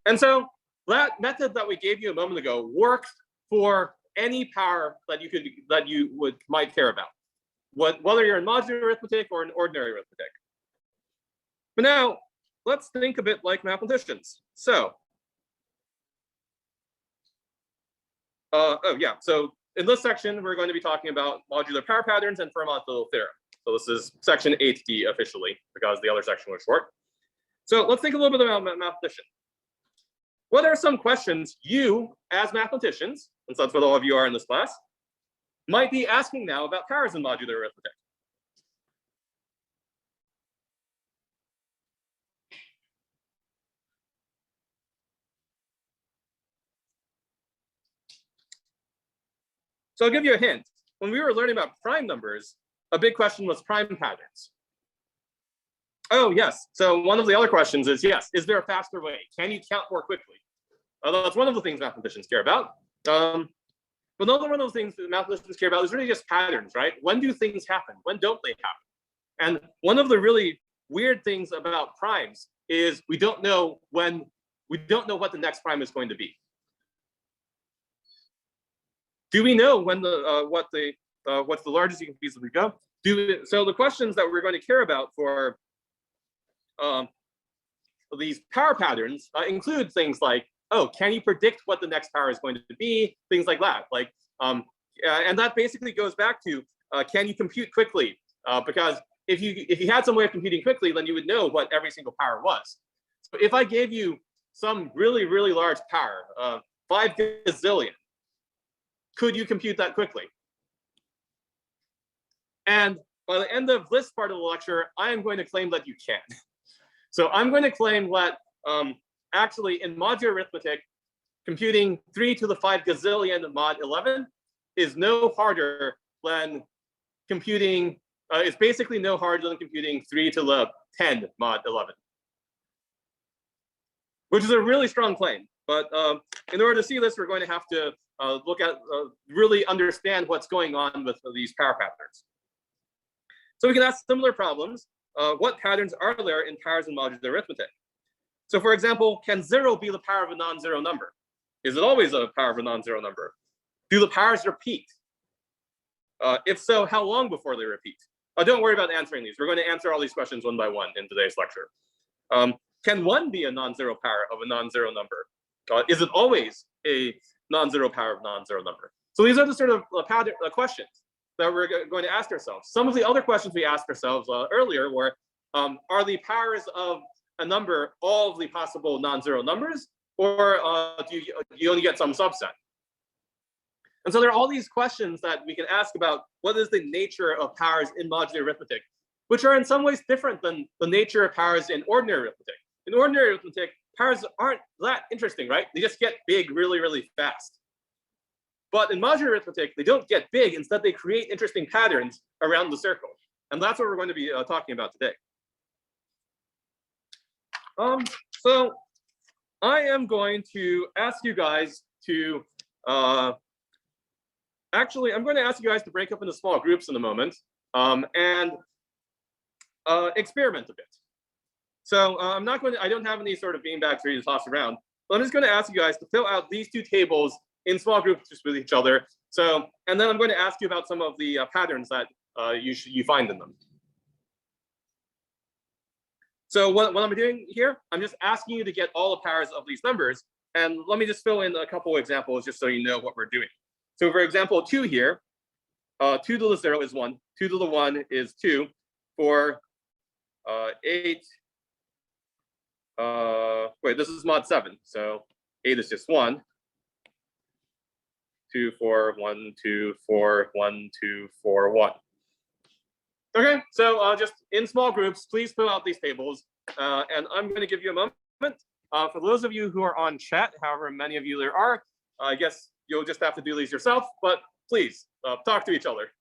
And so that method that we gave you a moment ago works for any power that you might care about, whether you're in modular arithmetic or in ordinary arithmetic. But now let's think a bit like mathematicians. So, so in this section, we're going to be talking about modular power patterns and Fermat's little theorem. So this is section 8D officially, because the other section was short. So let's think a little bit about mathematicians. What are some questions you, as mathematicians, and so that's what all of you are in this class, might be asking now about powers in modular arithmetic? So I'll give you a hint. When we were learning about prime numbers, a big question was prime patterns. Oh, yes. So one of the other questions is, yes, is there a faster way? Can you count more quickly? That's one of the things mathematicians care about. But another one of the things that mathematicians care about is really just patterns, right? When do things happen? When don't they happen? And one of the really weird things about primes is we don't know what the next prime is going to be. Do we know when what's the largest you can feasibly go? So the questions that we're going to care about for these power patterns include things like, oh, can you predict what the next power is going to be? Things like that. And that basically goes back to, can you compute quickly? Because if you had some way of computing quickly, then you would know what every single power was. So if I gave you some really, really large power, 5 gazillion, could you compute that quickly? And by the end of this part of the lecture, I am going to claim that you can. So I'm going to claim that actually in modular arithmetic, computing 3 to the 5 gazillion mod 11 is no harder than computing, it's basically no harder than computing 3 to the 10 mod 11. Which is a really strong claim. But in order to see this, we're going to have to look at, really understand what's going on with these power patterns. So we can ask similar problems. What patterns are there in powers in modular arithmetic? So for example, can 0 be the power of a non-zero number? Is it always a power of a non-zero number? Do the powers repeat? If so, how long before they repeat? Don't worry about answering these. We're going to answer all these questions one by one in today's lecture. Can 1 be a non-zero power of a non-zero number? Is it always a non-zero power of a non-zero number? So these are the sort of questions that we're going to ask ourselves. Some of the other questions we asked ourselves earlier were, are the powers of a number all of the possible non-zero numbers, or do you only get some subset? And so there are all these questions that we can ask about what is the nature of powers in modular arithmetic, which are in some ways different than the nature of powers in ordinary arithmetic. In ordinary arithmetic, powers aren't that interesting, right? They just get big really, really fast. But in modular arithmetic, they don't get big. Instead, they create interesting patterns around the circle. And that's what we're going to be talking about today. So I am going to ask you guys to, actually, I'm going to ask you guys to break up into small groups in a moment and experiment a bit. So I don't have any sort of beanbags for you to toss around, but I'm just going to ask you guys to fill out these 2 tables in small groups just with each other. So, and then I'm going to ask you about some of the patterns that you find in them. So what I'm doing here, I'm just asking you to get all the powers of these numbers. And let me just fill in a couple examples just so you know what we're doing. So for example, 2 here, 2 to the 0 is 1, 2 to the 1 is 2, 4, 8, wait, this is mod 7, so 8 is just 1. 2, 4, 1, 2, 4, 1, 2, 4, 1. Okay, so just in small groups, please fill out these tables, and I'm going to give you a moment. For those of you who are on chat, however many of you there are, I guess you'll just have to do these yourself, but please talk to each other.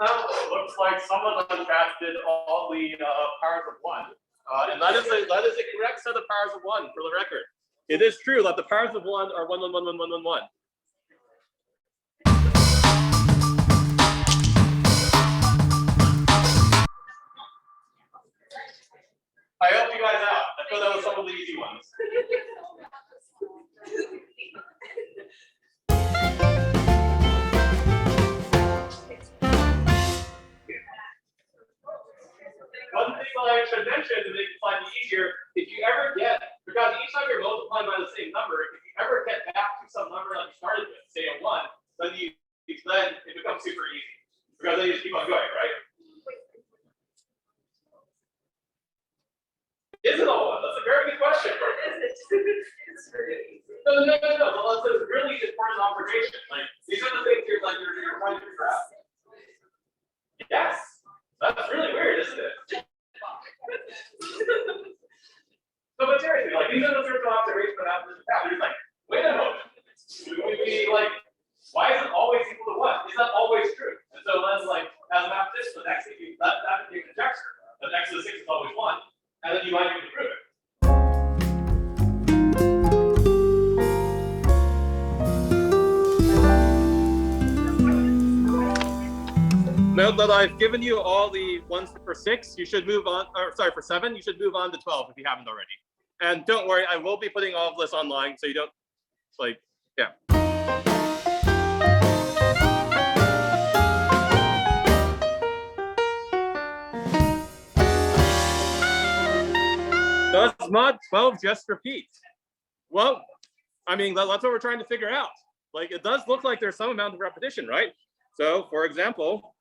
It looks like someone uncasted all the powers of 1, and that is a correct set of powers of 1 for the record. It is true that the powers of 1 are 1, 1, 1, 1, 1, 1, 1. should mention to make it slightly easier, if you ever get, because each time you're multiplying by the same number, if you ever get back to some number that you started with, say a 1, then it becomes super easy. Because then you just keep on going, right? Is it all 1? That's a very good question. No. Well, that's a really important observation. Like, these are the things you're trying to figure out. Yes. That's really weird, isn't it? No, but seriously, like, these are the sorts of observations that happen in the past. You're like, wait a moment. We like, why is it always equal to 1? Is that always true? And so then, like, as a mathematician, the next thing that can be a conjecture. That x to the 6 is always 1, and then you might even prove it. Note that I've given you all the ones for 6. You should move on, or sorry, for 7. You should move on to 12 if you haven't already. And don't worry, I will be putting all of this online, so you don't, like, yeah. Does mod 12 just repeat? Well, I mean, that's what we're trying to figure out. Like, it does look like there's some amount of repetition, right? So, for example,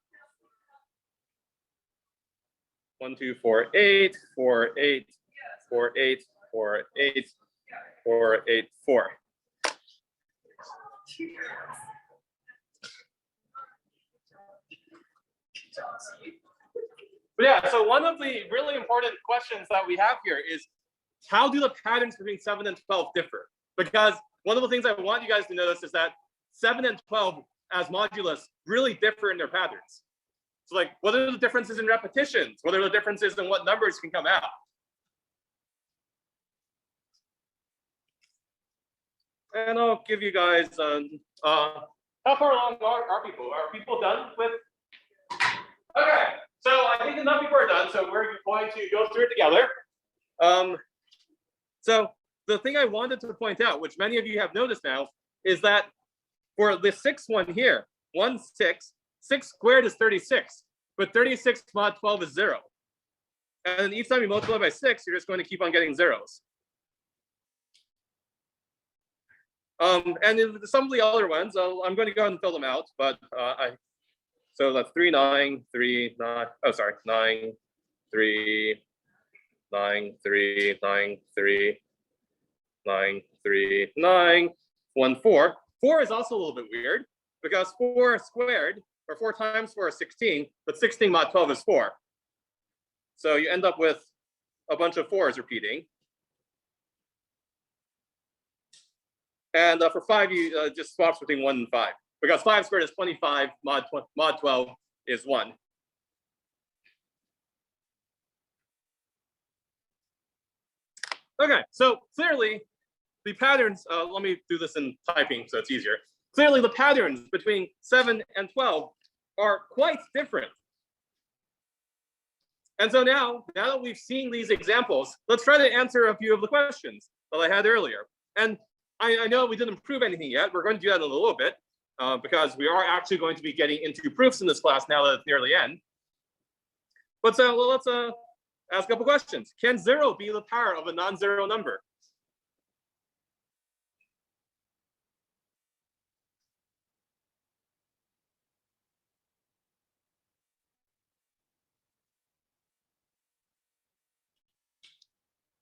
1, 2, 4, 8, 4, 8, 4, 8, 4, 8, 4, 8, 4. But yeah, so one of the really important questions that we have here is, how do the patterns between 7 and 12 differ? Because one of the things I want you guys to notice is that 7 and 12 as modulus really differ in their patterns. So like, what are the differences in repetitions? What are the differences in what numbers can come out? And I'll give you guys, how far along are people? Are people done with? Okay, so I think enough people are done, so we're going to go through it together. So the thing I wanted to point out, which many of you have noticed now, is that for the 6th one here, 1, 6, 6 squared is 36, but 36 mod 12 is 0. And each time you multiply by 6, you're just going to keep on getting zeros. And in some of the other ones, I'm going to go ahead and fill them out, but so that's 3, 9, 3, 9, oh, sorry, 9, 3, 9, 3, 9, 3, 9, 3, 9, 1, 4. 4 is also a little bit weird because 4 squared, or 4 times 4 is 16, but 16 mod 12 is 4. So you end up with a bunch of 4s repeating. And for 5, you just swaps between 1 and 5, because 5 squared is 25, mod 12 is 1. Okay, so clearly the patterns, let me do this in typing so it's easier. Clearly the patterns between 7 and 12 are quite different. And so now that we've seen these examples, let's try to answer a few of the questions that I had earlier. And I know we didn't prove anything yet. We're going to do that in a little bit because we are actually going to be getting into proofs in this class now that it's near the end. But so let's ask a couple questions. Can 0 be the power of a non-zero number?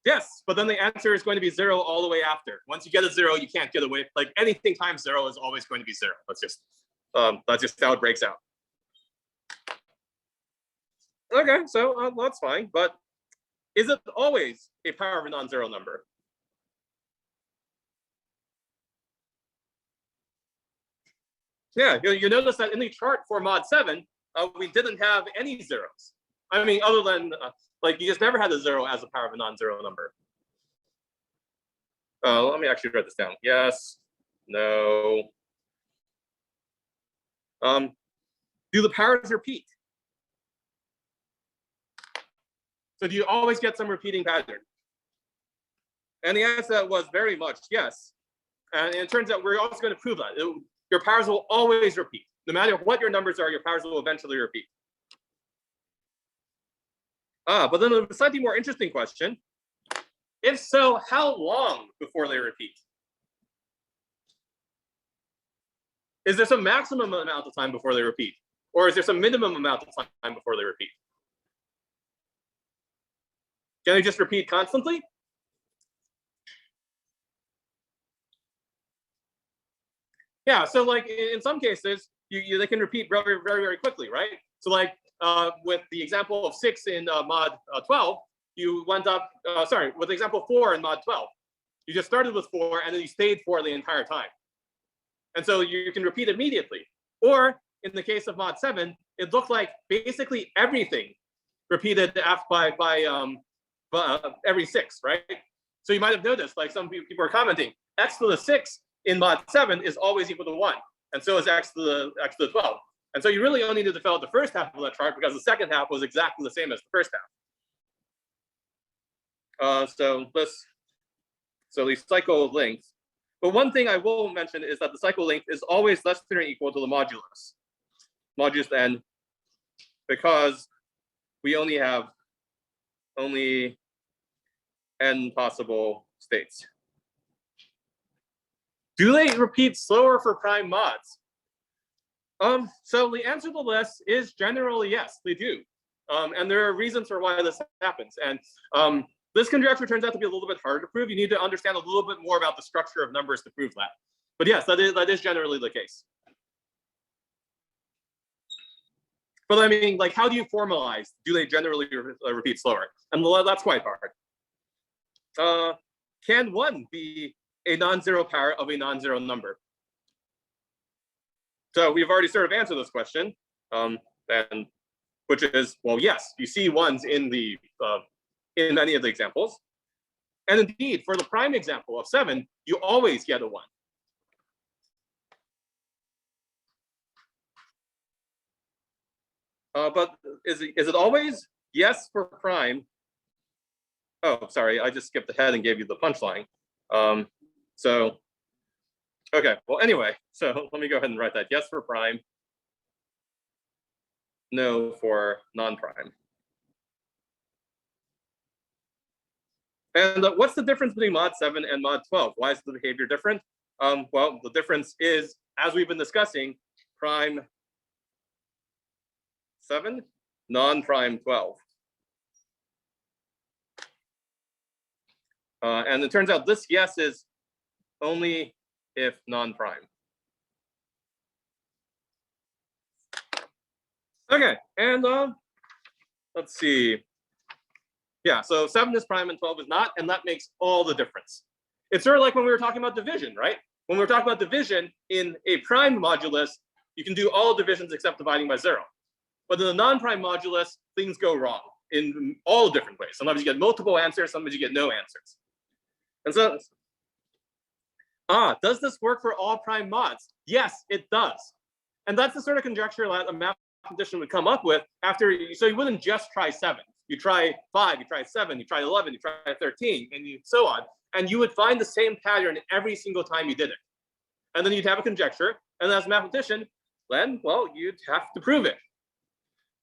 Yes, but then the answer is going to be 0 all the way after. Once you get a 0, you can't get away. Like anything times 0 is always going to be 0. That's just how it breaks out. Okay, so that's fine. But is it always a power of a non-zero number? Yeah, you notice that in the chart for mod 7, we didn't have any zeros. I mean, other than like you just never had a 0 as a power of a non-zero number. Let me actually write this down. Yes, no. Do the powers repeat? So do you always get some repeating pattern? And the answer was very much yes. And it turns out we're also going to prove that. Your powers will always repeat. No matter what your numbers are, your powers will eventually repeat. But then a slightly more interesting question. If so, how long before they repeat? Is there some maximum amount of time before they repeat? Or is there some minimum amount of time before they repeat? Can they just repeat constantly? Yeah, so like in some cases, they can repeat very, very, very quickly, right? So like with the example of 6 in mod 12, you went up, with the example 4 in mod 12, you just started with 4 and then you stayed 4 the entire time. And so you can repeat immediately. Or in the case of mod 7, it looked like basically everything repeated by every 6, right? So you might have noticed, like some people are commenting, x to the 6 in mod 7 is always equal to 1, and so is x to the 12. And so you really only need to fill out the first half of that chart because the second half was exactly the same as the first half. So the cycle length. But one thing I will mention is that the cycle length is always less than or equal to the modulus n, because we only have n possible states. Do they repeat slower for prime mods? So the answer to this is generally yes, they do. And there are reasons for why this happens. And this conjecture turns out to be a little bit harder to prove. You need to understand a little bit more about the structure of numbers to prove that. But yes, that is generally the case. But I mean, like, how do you formalize? Do they generally repeat slower? And that's quite hard. Can 1 be a non-zero power of a non-zero number? So we've already sort of answered this question, and which is, well, yes, you see 1s in many of the examples. And indeed, for the prime example of 7, you always get a 1. But is it always? Yes, for prime. Oh, sorry, I just skipped ahead and gave you the punchline. So, okay, well, anyway, so let me go ahead and write that. Yes for prime, no for non-prime. And what's the difference between mod 7 and mod 12? Why is the behavior different? Well, the difference is, as we've been discussing, prime 7, non-prime 12. And it turns out this yes is only if non-prime. Okay, and let's see. Yeah, so 7 is prime and 12 is not, and that makes all the difference. It's sort of like when we were talking about division, right? When we were talking about division in a prime modulus, you can do all divisions except dividing by 0. But in the non-prime modulus, things go wrong in all different ways. Sometimes you get multiple answers, sometimes you get no answers. And so, does this work for all prime mods? Yes, it does. And that's the sort of conjecture that a mathematician would come up with after, so you wouldn't just try 7. You try 5, you try 7, you try 11, you try 13, and so on. And you would find the same pattern every single time you did it. And then you'd have a conjecture. And as a mathematician, then, well, you'd have to prove it.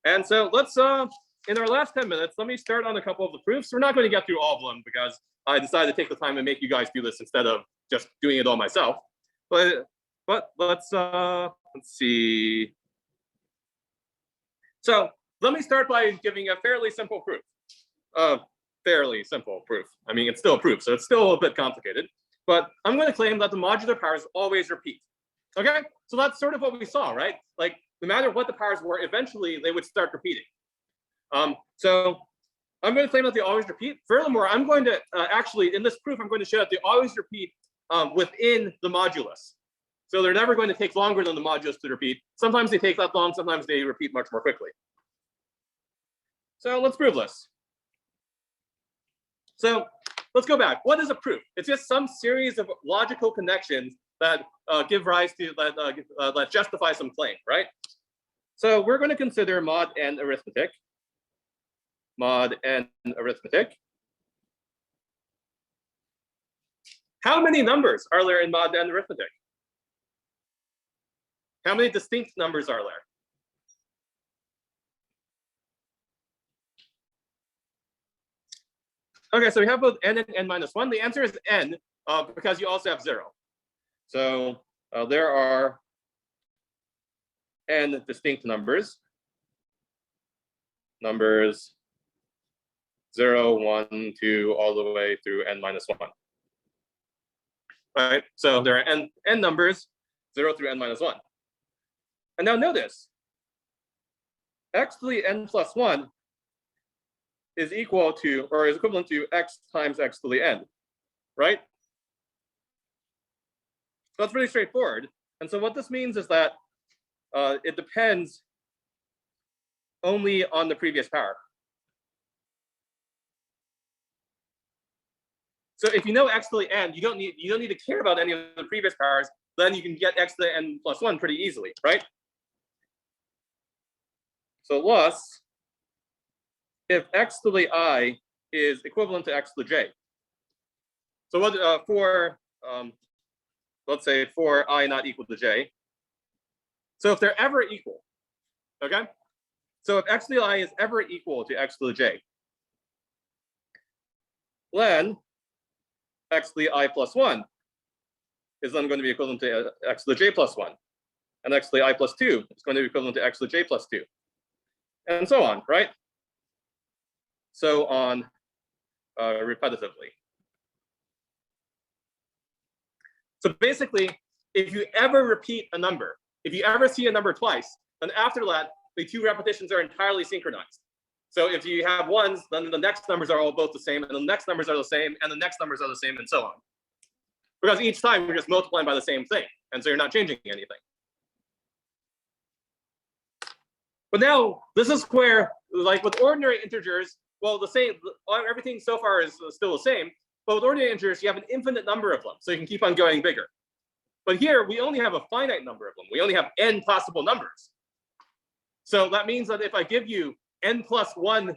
And so let's, in our last 10 minutes, let me start on a couple of the proofs. We're not going to get through all of them because I decided to take the time and make you guys do this instead of just doing it all myself. But let's see. So let me start by giving a fairly simple proof. Fairly simple proof. I mean, it's still a proof, so it's still a bit complicated. But I'm going to claim that the modular powers always repeat. Okay, so that's sort of what we saw, right? Like, no matter what the powers were, eventually they would start repeating. So I'm going to claim that they always repeat. Furthermore, I'm going to actually, in this proof, I'm going to show that they always repeat within the modulus. So they're never going to take longer than the modulus to repeat. Sometimes they take that long, sometimes they repeat much more quickly. So let's prove this. So let's go back. What is a proof? It's just some series of logical connections that give rise to, that justify some claim, right? So we're going to consider mod n arithmetic. Mod n arithmetic. How many numbers are there in mod n arithmetic? How many distinct numbers are there? Okay, so we have both n and n minus 1. The answer is n because you also have 0. So there are n distinct numbers. Numbers 0, 1, 2, all the way through n minus 1. All right, so there are n numbers, 0 through n minus 1. And now notice, x to the n plus 1 is equal to, or is equivalent to x times x to the n, right? So that's pretty straightforward. And so what this means is that it depends only on the previous power. So if you know x to the n, you don't need to care about any of the previous powers. Then you can get x to the n plus 1 pretty easily, right? So thus, if x to the I is equivalent to x to the j. So what let's say for I not equal to j. So if they're ever equal, okay? So if x to the I is ever equal to x to the j, then x to the I plus 1 is then going to be equivalent to x to the j plus 1. And x to the I plus 2 is going to be equivalent to x to the j plus 2. And so on, right? So on repetitively. So basically, if you ever repeat a number, if you ever see a number twice, then after that, the two repetitions are entirely synchronized. So if you have ones, then the next numbers are all both the same, and the next numbers are the same, and the next numbers are the same, and so on. Because each time you're just multiplying by the same thing, and so you're not changing anything. But now, this is where, like with ordinary integers, well, the same, everything so far is still the same, but with ordinary integers, you have an infinite number of them, so you can keep on going bigger. But here, we only have a finite number of them. We only have n possible numbers. So that means that if I give you n plus 1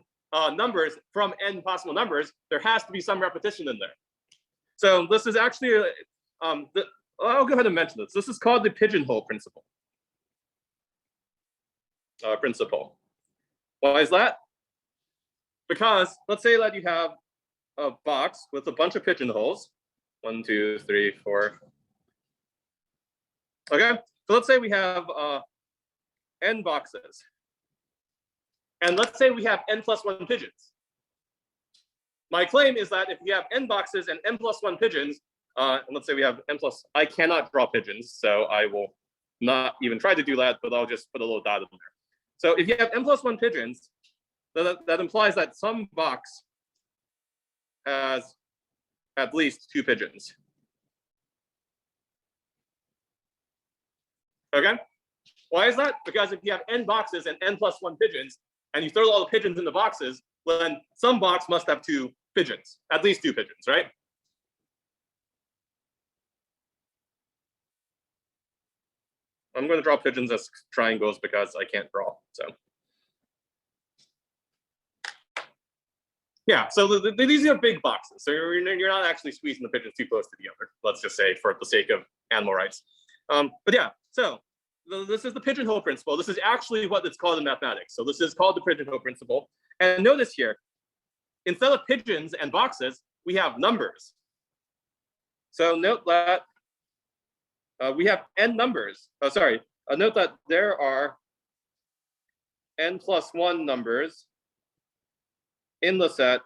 numbers from n possible numbers, there has to be some repetition in there. So this is actually, I'll go ahead and mention this. This is called the Pigeonhole Principle. Why is that? Because let's say that you have a box with a bunch of pigeonholes. 1, 2, 3, 4. Okay, so let's say we have n boxes. And let's say we have n plus 1 pigeons. My claim is that if we have n boxes and n plus 1 pigeons, and let's say we have n plus, I cannot draw pigeons, so I will not even try to do that, but I'll just put a little dot in there. So if you have n plus 1 pigeons, that implies that some box has at least 2 pigeons. Okay? Why is that? Because if you have n boxes and n plus 1 pigeons, and you throw all the pigeons in the boxes, then some box must have 2 pigeons, at least 2 pigeons, right? I'm going to draw pigeons as triangles because I can't draw. So yeah, so these are big boxes. So you're not actually squeezing the pigeons too close to the other. Let's just say for the sake of animal rights. But yeah, so this is the pigeonhole principle. This is actually what it's called in mathematics. So this is called the pigeonhole principle. And notice here, instead of pigeons and boxes, we have numbers. So note that we have n numbers. Note that there are n plus 1 numbers in the set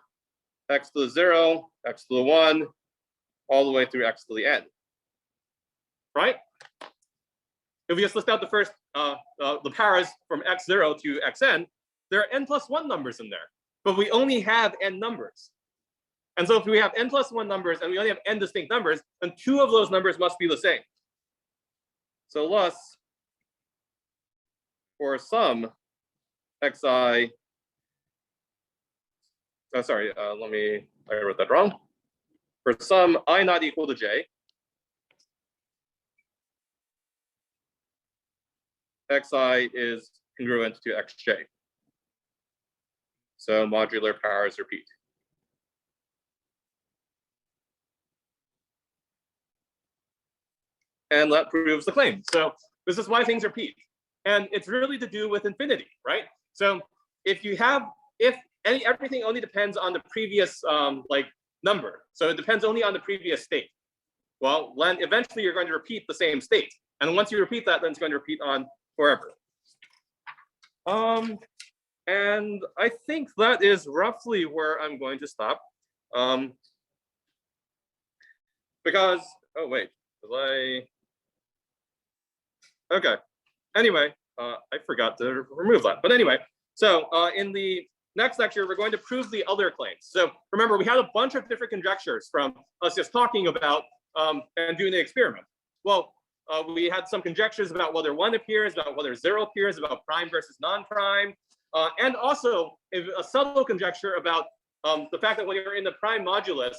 x to the 0, x to the 1, all the way through x to the n. Right? If we just list out the first, the powers from x0 to xn, there are n plus 1 numbers in there, but we only have n numbers. And so if we have n plus 1 numbers and we only have n distinct numbers, then 2 of those numbers must be the same. So thus, for some xi, I wrote that wrong. For some I not equal to j, xi is congruent to xj. So modular powers repeat. And that proves the claim. So this is why things repeat. And it's really to do with infinity, right? So if everything only depends on the previous like number. So it depends only on the previous state. Well, then eventually you're going to repeat the same state. And once you repeat that, then it's going to repeat on forever. And I think that is roughly where I'm going to stop. Because, oh wait, okay. Anyway, I forgot to remove that. But anyway, so in the next lecture, we're going to prove the other claims. So remember, we had a bunch of different conjectures from us just talking about and doing the experiment. Well, we had some conjectures about whether 1 appears, about whether 0 appears, about prime versus non-prime, and also a subtle conjecture about the fact that when you're in the prime modulus,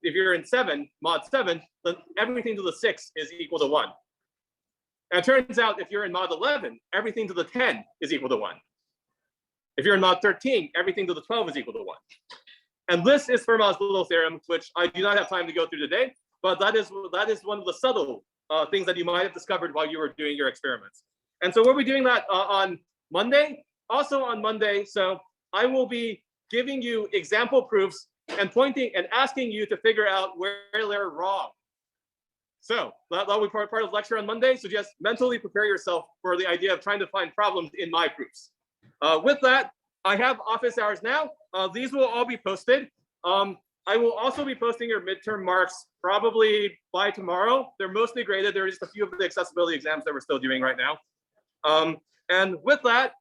if you're in 7, mod 7, then everything to the 6 is equal to 1. And it turns out if you're in mod 11, everything to the 10 is equal to 1. If you're in mod 13, everything to the 12 is equal to 1. And this is Fermat's little theorem, which I do not have time to go through today, but that is one of the subtle things that you might have discovered while you were doing your experiments. And so we'll be doing that on Monday, also on Monday. So I will be giving you example proofs and pointing and asking you to figure out where they're wrong. So that'll be part of the lecture on Monday. So just mentally prepare yourself for the idea of trying to find problems in my proofs. With that, I have office hours now. These will all be posted. I will also be posting your midterm marks probably by tomorrow. They're mostly graded. There are just a few of the accessibility exams that we're still doing right now. And with that,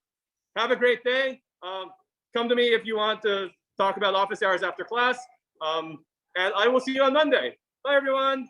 have a great day. Come to me if you want to talk about office hours after class. And I will see you on Monday. Bye, everyone.